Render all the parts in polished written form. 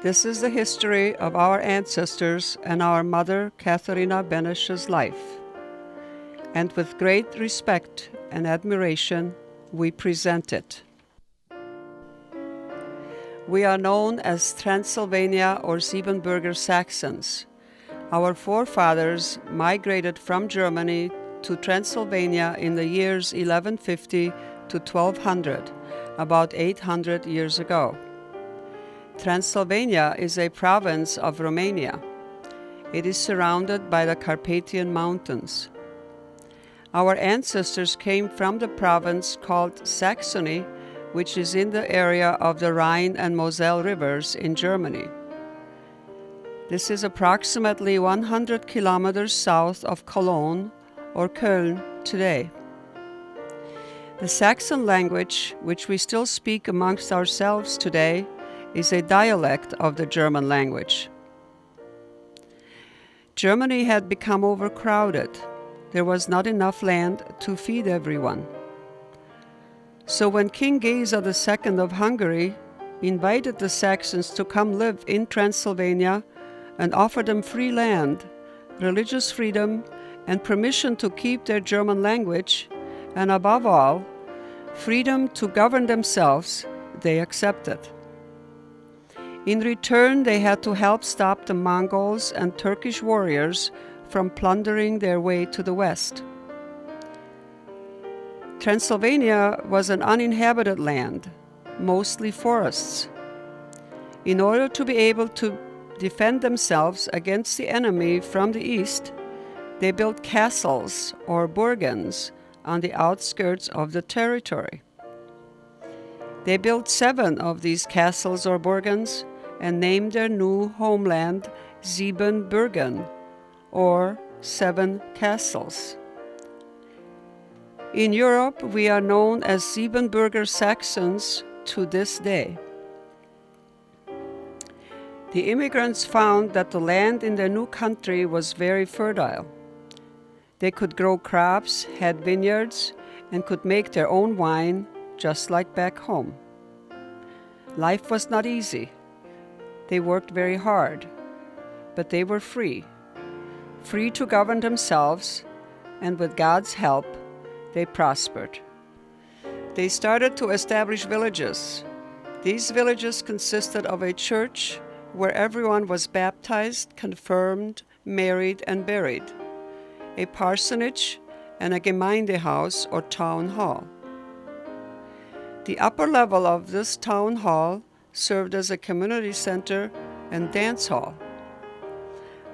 This is the history of our ancestors and our mother, Katharina Benesch's life. And with great respect and admiration, we present it. We are known as Transylvania or Siebenbürger Saxons. Our forefathers migrated from Germany to Transylvania in the years 1150 to 1200, about 800 years ago. Transylvania is a province of Romania. It is surrounded by the Carpathian Mountains. Our ancestors came from the province called Saxony, which is in the area of the Rhine and Moselle rivers in Germany. This is approximately 100 kilometers south of Cologne or Köln today. The Saxon language, which we still speak amongst ourselves today, is a dialect of the German language. Germany had become overcrowded. There was not enough land to feed everyone. So when King Geza II of Hungary invited the Saxons to come live in Transylvania and offered them free land, religious freedom, and permission to keep their German language, and above all, freedom to govern themselves, they accepted. In return, they had to help stop the Mongols and Turkish warriors from plundering their way to the west. Transylvania was an uninhabited land, mostly forests. In order to be able to defend themselves against the enemy from the east, they built castles or burgens on the outskirts of the territory. They built 7 of these castles or burgens and named their new homeland Siebenbürgen, or 7 castles. In Europe, we are known as Siebenbürger Saxons to this day. The immigrants found that the land in their new country was very fertile. They could grow crops, had vineyards, and could make their own wine, just like back home. Life was not easy. They worked very hard, but they were free to govern themselves, and with God's help, they prospered. They started to establish villages. These villages consisted of a church where everyone was baptized, confirmed, married, and buried, a parsonage, and a Gemeindehaus or town hall. The upper level of this town hall served as a community center and dance hall.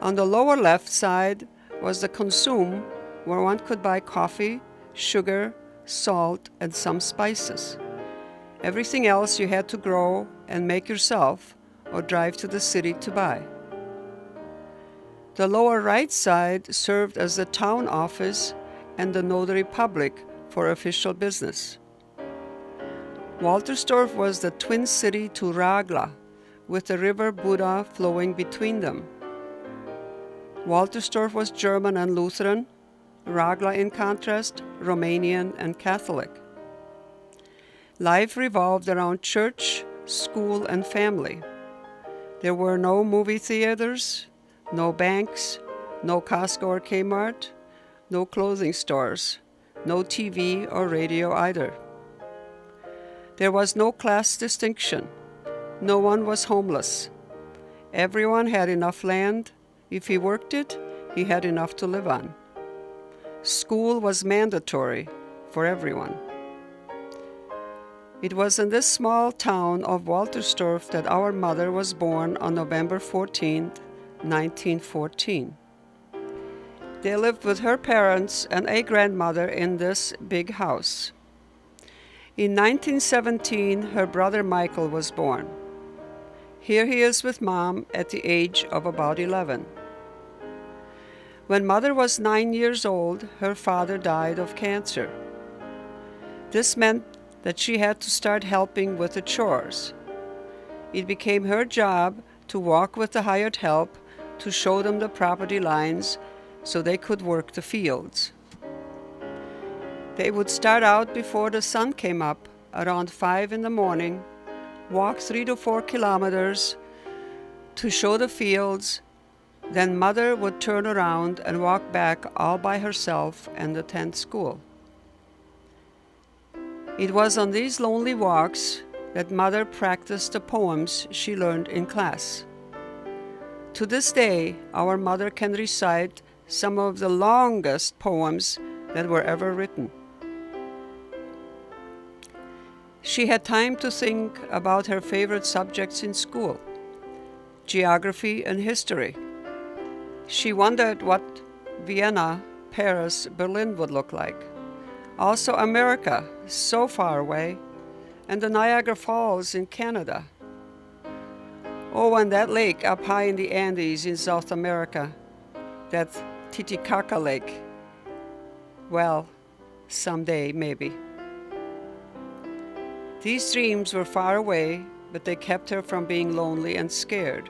On the lower left side was the Konsum, where one could buy coffee, sugar, salt, and some spices. Everything else you had to grow and make yourself or drive to the city to buy. The lower right side served as the town office and the notary public for official business. Waltersdorf was the twin city to Ragla, with the river Buda flowing between them. Waltersdorf was German and Lutheran, Ragla, in contrast, Romanian and Catholic. Life revolved around church, school, and family. There were no movie theaters, no banks, no Costco or Kmart, no clothing stores, no TV or radio either. There was no class distinction. No one was homeless. Everyone had enough land. If he worked it, he had enough to live on. School was mandatory for everyone. It was in this small town of Waltersdorf that our mother was born on November 14, 1914. They lived with her parents and a grandmother in this big house. In 1917, her brother Michael was born. Here he is with Mom at the age of about 11. When Mother was 9 years old, her father died of cancer. This meant that she had to start helping with the chores. It became her job to walk with the hired help to show them the property lines so they could work the fields. They would start out before the sun came up, around 5 in the morning, walk 3 to 4 kilometers to show the fields. Then Mother would turn around and walk back all by herself and attend school. It was on these lonely walks that Mother practiced the poems she learned in class. To this day, our mother can recite some of the longest poems that were ever written. She had time to think about her favorite subjects in school, geography and history. She wondered what Vienna, Paris, Berlin would look like. Also America, so far away, and the Niagara Falls in Canada. Oh, and that lake up high in the Andes in South America, that Titicaca Lake. Well, someday, maybe. These dreams were far away, but they kept her from being lonely and scared.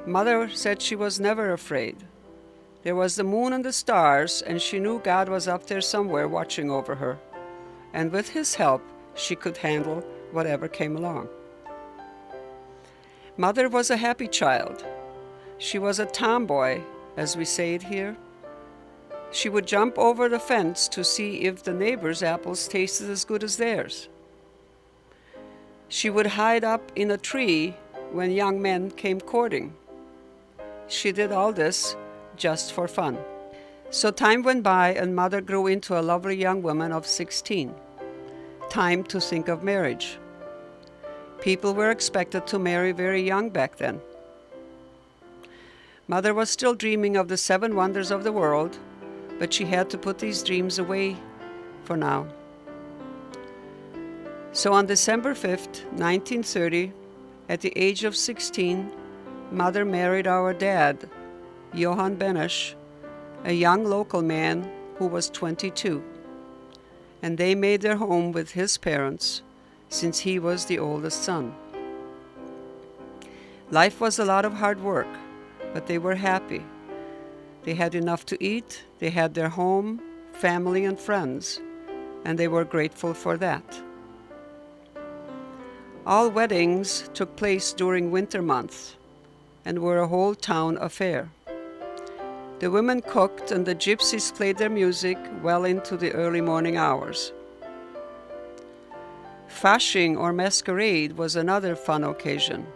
Mother said she was never afraid. There was the moon and the stars, and she knew God was up there somewhere watching over her. And with His help, she could handle whatever came along. Mother was a happy child. She was a tomboy, as we say it here. She would jump over the fence to see if the neighbors' apples tasted as good as theirs. She would hide up in a tree when young men came courting. She did all this just for fun. So time went by and Mother grew into a lovely young woman of 16. Time to think of marriage. People were expected to marry very young back then. Mother was still dreaming of the 7 wonders of the world, but she had to put these dreams away for now. So on December 5th, 1930, at the age of 16, Mother married our dad, Johann Benesch, a young local man who was 22, and they made their home with his parents, since he was the oldest son. Life was a lot of hard work, but they were happy. They had enough to eat, they had their home, family, and friends, and they were grateful for that. All weddings took place during winter months and were a whole town affair. The women cooked and the gypsies played their music well into the early morning hours. Fasching or masquerade was another fun occasion.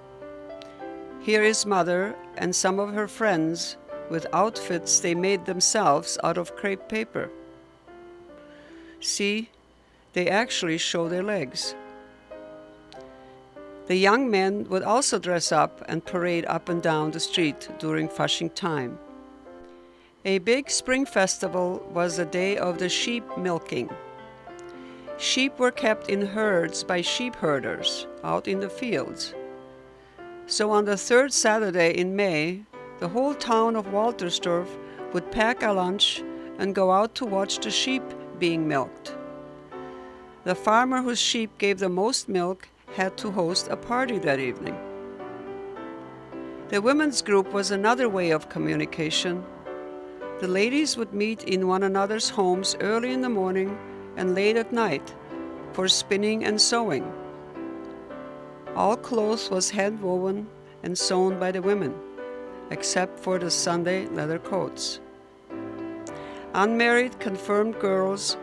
Here is Mother and some of her friends with outfits they made themselves out of crepe paper. See, they actually show their legs. The young men would also dress up and parade up and down the street during Fasching time. A big spring festival was the day of the sheep milking. Sheep were kept in herds by sheep herders out in the fields. So on the 3rd Saturday in May, the whole town of Waltersdorf would pack a lunch and go out to watch the sheep being milked. The farmer whose sheep gave the most milk had to host a party that evening. The women's group was another way of communication. The ladies would meet in one another's homes early in the morning and late at night for spinning and sewing. All cloth was hand-woven and sewn by the women, except for the Sunday leather coats. Unmarried confirmed girls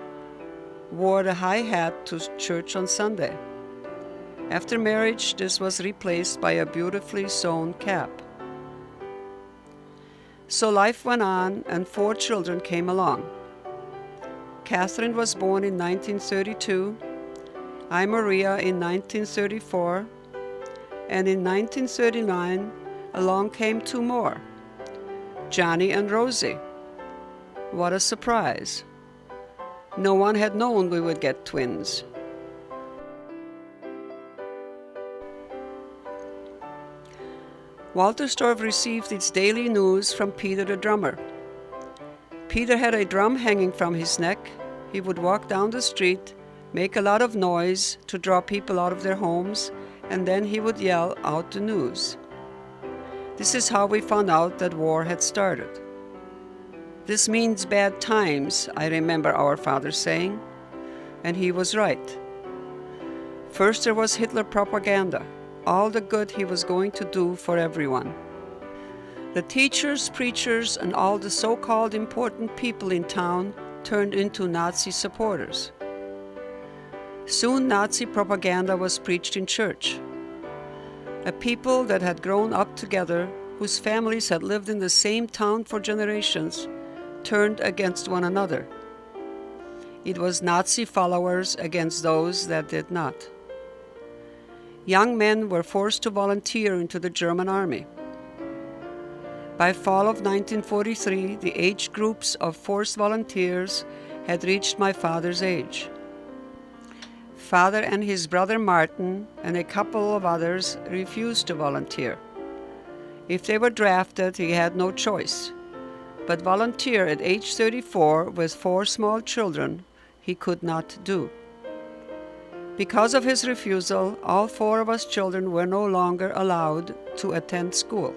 wore the high hat to church on Sunday. After marriage, this was replaced by a beautifully sewn cap. So life went on and 4 children came along. Katharina was born in 1932, I Maria in 1934, and in 1939 along came 2 more, Johnny and Rosie. What a surprise. No one had known we would get twins. Waltersdorf received its daily news from Peter the drummer. Peter had a drum hanging from his neck. He would walk down the street, make a lot of noise to draw people out of their homes, and then he would yell out the news. This is how we found out that war had started. This means bad times, I remember our father saying, and he was right. First there was Hitler propaganda, all the good he was going to do for everyone. The teachers, preachers, and all the so-called important people in town turned into Nazi supporters. Soon Nazi propaganda was preached in church. A people that had grown up together, whose families had lived in the same town for generations, turned against one another. It was Nazi followers against those that did not. Young men were forced to volunteer into the German army. By fall of 1943, the age groups of forced volunteers had reached my father's age. Father and his brother Martin and a couple of others refused to volunteer. If they were drafted, he had no choice. But volunteer at age 34 with 4 small children, he could not do. Because of his refusal, all 4 of us children were no longer allowed to attend school.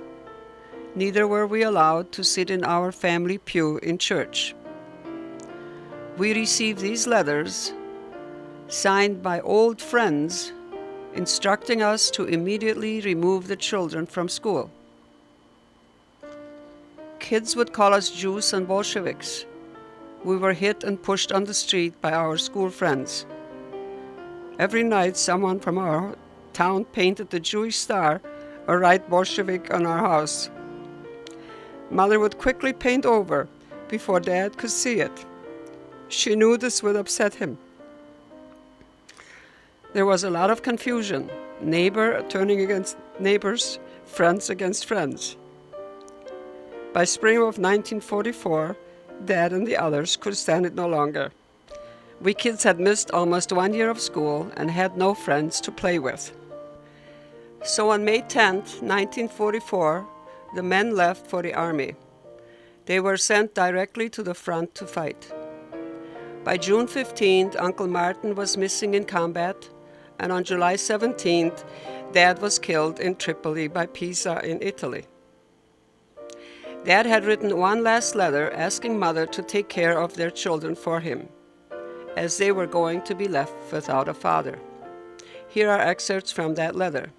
Neither were we allowed to sit in our family pew in church. We received these letters, signed by old friends, instructing us to immediately remove the children from school. Kids would call us Jews and Bolsheviks. We were hit and pushed on the street by our school friends. Every night, someone from our town painted the Jewish star or write Bolshevik on our house. Mother would quickly paint over before Dad could see it. She knew this would upset him. There was a lot of confusion, neighbor turning against neighbors, friends against friends. By spring of 1944, Dad and the others could stand it no longer. We kids had missed almost 1 year of school and had no friends to play with. So on May 10th, 1944, the men left for the army. They were sent directly to the front to fight. By June 15th, Uncle Martin was missing in combat, and on July 17th, Dad was killed in Tripoli by Pisa in Italy. Dad had written one last letter asking Mother to take care of their children for him, as they were going to be left without a father. Here are excerpts from that letter.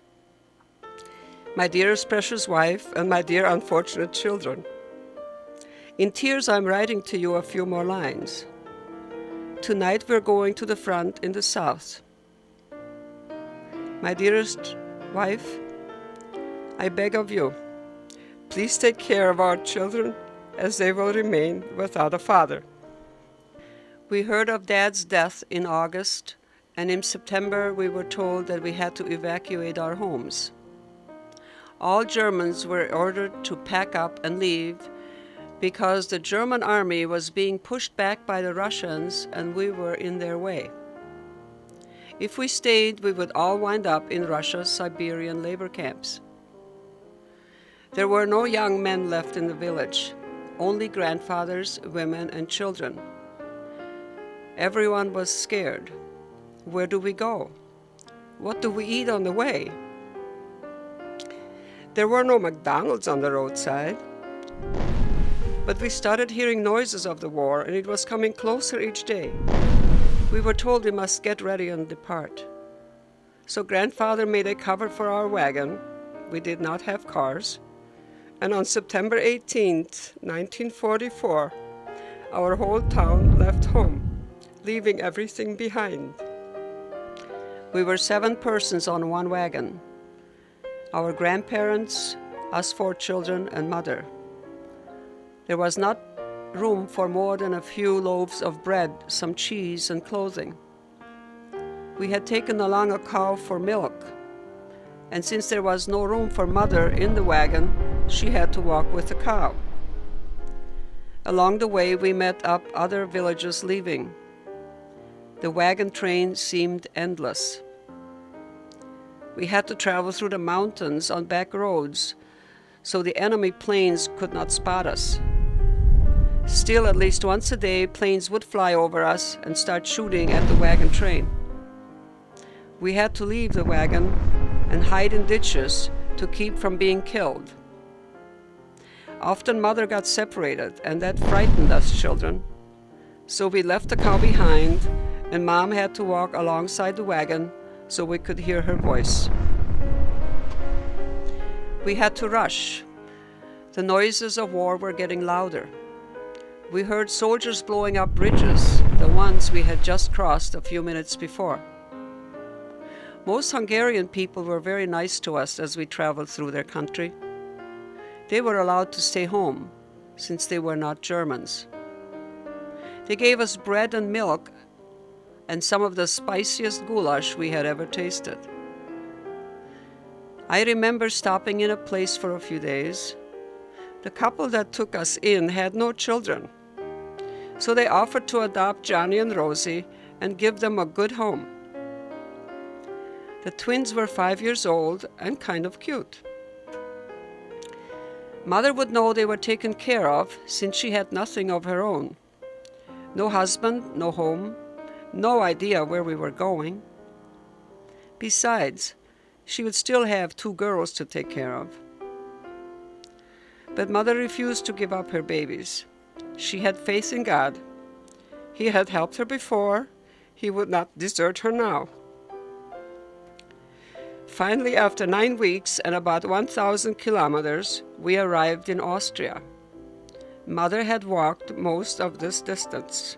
My dearest precious wife and my dear unfortunate children, in tears I'm writing to you a few more lines. Tonight we're going to the front in the south. My dearest wife, I beg of you, please take care of our children as they will remain without a father. We heard of Dad's death in August, and in September we were told that we had to evacuate our homes. All Germans were ordered to pack up and leave because the German army was being pushed back by the Russians and we were in their way. If we stayed, we would all wind up in Russia's Siberian labor camps. There were no young men left in the village, only grandfathers, women, and children. Everyone was scared. Where do we go? What do we eat on the way? There were no McDonald's on the roadside. But we started hearing noises of the war, and it was coming closer each day. We were told we must get ready and depart. So Grandfather made a cover for our wagon. We did not have cars. And on September 18th, 1944, our whole town left home, leaving everything behind. We were 7 persons on one wagon. Our grandparents, us 4 children, and Mother. There was not room for more than a few loaves of bread, some cheese, and clothing. We had taken along a cow for milk, and since there was no room for Mother in the wagon, she had to walk with the cow. Along the way, we met up other villages leaving. The wagon train seemed endless. We had to travel through the mountains on back roads, so the enemy planes could not spot us. Still, at least once a day, planes would fly over us and start shooting at the wagon train. We had to leave the wagon and hide in ditches to keep from being killed. Often Mother got separated, and that frightened us children. So we left the cow behind, and Mom had to walk alongside the wagon so we could hear her voice. We had to rush. The noises of war were getting louder. We heard soldiers blowing up bridges, the ones we had just crossed a few minutes before. Most Hungarian people were very nice to us as we traveled through their country. They were allowed to stay home, since they were not Germans. They gave us bread and milk and some of the spiciest goulash we had ever tasted. I remember stopping in a place for a few days. The couple that took us in had no children, so they offered to adopt Johnny and Rosie and give them a good home. The twins were 5 years old and kind of cute. Mother would know they were taken care of since she had nothing of her own. No husband, no home, no idea where we were going. Besides, she would still have 2 girls to take care of. But Mother refused to give up her babies. She had faith in God. He had helped her before. He would not desert her now. Finally, after 9 weeks and about 1,000 kilometers, we arrived in Austria. Mother had walked most of this distance.